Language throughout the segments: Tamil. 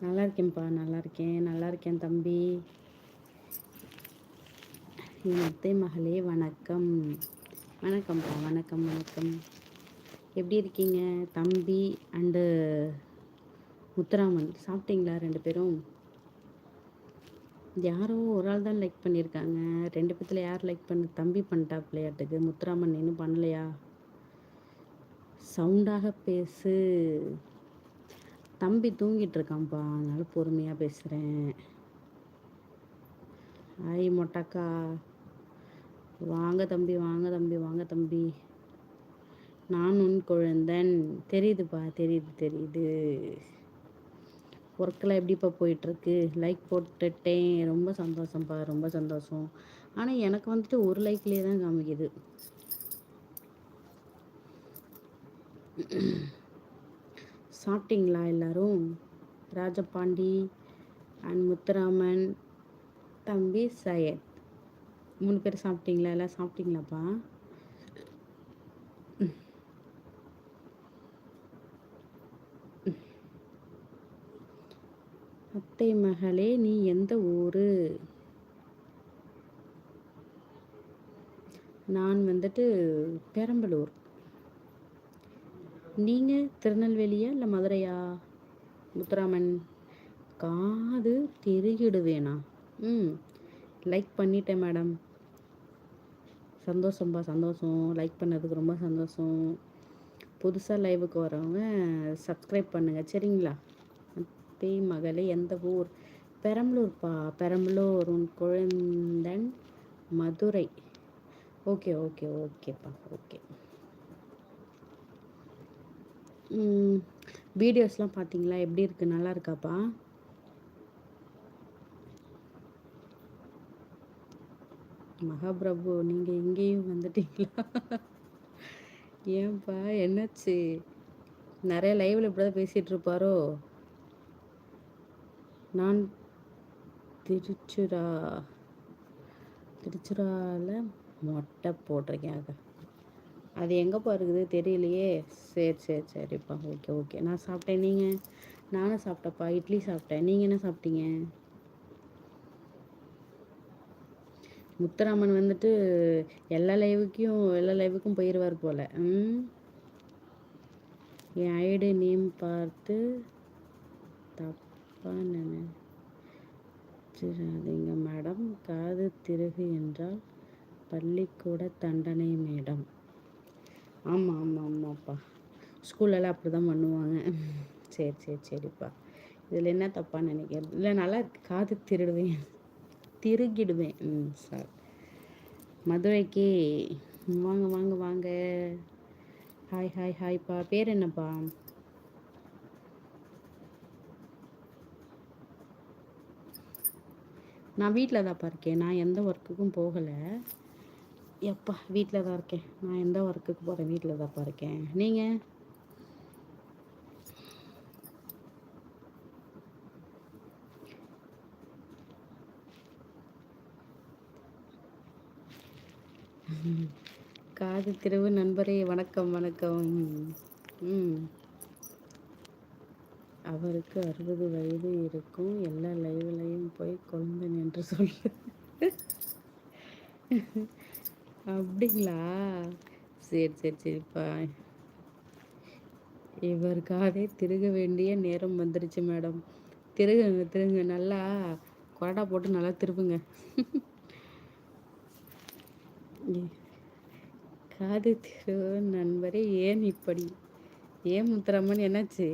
நல்லா இருக்கேன்ப்பா, நல்லா இருக்கேன், நல்லா இருக்கேன் தம்பி. என் அத்தை மகளே வணக்கம். வணக்கம்ப்பா, வணக்கம் வணக்கம். எப்படி இருக்கீங்க தம்பி அண்டு முத்துராமன்? சாப்பிட்டீங்களா ரெண்டு பேரும்? யாரோ ஒரு ஆள் தான் லைக் பண்ணியிருக்காங்க. ரெண்டு பேத்துல யார் லைக் பண்ணு? தம்பி பண்ணிட்டா பிள்ளையாட்டுக்கு. முத்துராமன் இன்னும் பண்ணலையா? சவுண்டாக பேசு. தம்பி தூங்கிட்டு இருக்கான்ப்பா, அதனால பொறுமையாக பேசுகிறேன். ஐ மொட்டாக்கா, வாங்க தம்பி, வாங்க தம்பி, வாங்க தம்பி. நான் உன் குழந்தன். தெரியுதுப்பா, தெரியுது தெரியுது. ஒர்க்கெல்லாம் எப்படிப்பா போயிட்டுருக்கு? லைக் போட்டுட்டேன், ரொம்ப சந்தோஷம்ப்பா, ரொம்ப சந்தோஷம். ஆனால் எனக்கு வந்துட்டு ஒரு லைக்லேயே தான் காமிக்குது. சாப்பிட்டீங்களா எல்லாரும்? ராஜபாண்டி அண்ட் முத்துராமன், தம்பி சையத், 3 பேர் சாப்பிட்டீங்களா? எல்லாம் சாப்பிட்டீங்களாப்பா? அத்தை மகளே, நீ எந்த ஊர்? நான் வந்துட்டு பெரம்பலூர். நீங்கள் திருநெல்வேலியா இல்லை மதுரையா? முத்துராமன், காது திருகிடுவேனா? லைக் பண்ணிட்டேன் மேடம். சந்தோஷம்பா, சந்தோஷம். லைக் பண்ணதுக்கு ரொம்ப சந்தோஷம். புதுசாக லைவுக்கு வரவங்க சப்ஸ்கிரைப் பண்ணுங்கள், சரிங்களா? அத்தை மகளே எந்த ஊர்? பெரம்பலூர்ப்பா, பெரம்பலூர். உன் குழந்தன் மதுரை. ஓகே ஓகே ஓகேப்பா, ஓகே. வீடியோஸ்லாம் பார்த்தீங்களா? எப்படி இருக்குது? நல்லா இருக்காப்பா? மகாபிரபு, நீங்கள் இங்கேயும் வந்துட்டீங்களா? ஏன்ப்பா, என்னாச்சு? நிறைய லைவில் இப்படி தான் பேசிகிட்டு இருப்பாரோ? நான் திருச்சுராவில் மொட்டை போட்டிருக்கேன். அது எங்கேப்பா இருக்குது தெரியலையே. சரி சரி சரிப்பா, ஓகே ஓகே. நான் சாப்பிட்டேன். நீங்கள்? நானும் சாப்பிட்டேன்ப்பா, இட்லி சாப்பிட்டேன். நீங்கள் என்ன சாப்பிட்டீங்க? முத்துராமன் வந்துட்டு எல்லா லைவுக்கும் போயிடுவார் போல். என் ஐடி நேம் பார்த்து தப்பா நினைச்சிடாதீங்க மேடம். காது திருகு என்றால் பள்ளிக்கூட தண்டனை மேடம். ஆமாம் ஆமாம் ஆமாப்பா, ஸ்கூல்லலாம் அப்படி தான் பண்ணுவாங்க. சரி சரி சரிப்பா, இதில் என்ன தப்பாக நினைக்கிறேன்? இல்லை, நல்லா காது திருகிடுவேன். சார், மதுரைக்கு வாங்க வாங்க வாங்க. ஹாய் ஹாய் ஹாய்ப்பா. பேர் என்னப்பா? நான் வீட்டில் தான்ப்பா இருக்கேன். நான் எந்த ஒர்க்குக்கும் போகலை. எப்பா, வீட்டில் தான் இருக்கேன். நான் எந்த ஒர்க்குக்கு போகிறேன்? வீட்டில் தான்ப்பா இருக்கேன். நீங்கள்? காது திருவு நண்பரே, வணக்கம் வணக்கம். அவருக்கு 60 வயது இருக்கும். எல்லா லைவ்லையும் போய் குழந்தன் என்று சொல்லு. அப்படிங்களா? சரி சரி சரிப்பா. இவருக்காகவே திருக வேண்டிய நேரம் வந்துருச்சு மேடம். திருகுங்க திருங்க, நல்லா கொரடா போட்டு நல்லா திருப்புங்க. காது திரு நண்பரே, ஏன் இப்படி? ஏன் முத்துராமன், என்னாச்சு?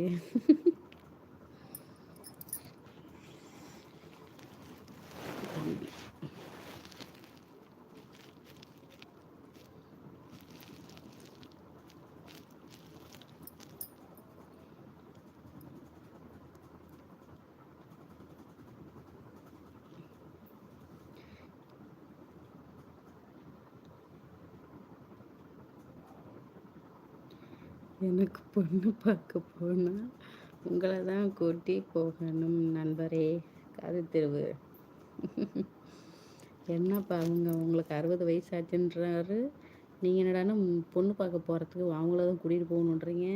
எனக்கு பொண்ணு பார்க்க போனால் உங்களை தான் கூட்டி போகணும் நண்பரே. காது தெருவு. என்னப்பா, உங்களுக்கு 60 வயசு ஆச்சுன்றாரு. நீங்கள் என்னடானா பொண்ணு பார்க்க போகிறதுக்கு அவங்கள தான் கூட்டிகிட்டு போகணுன்றீங்க.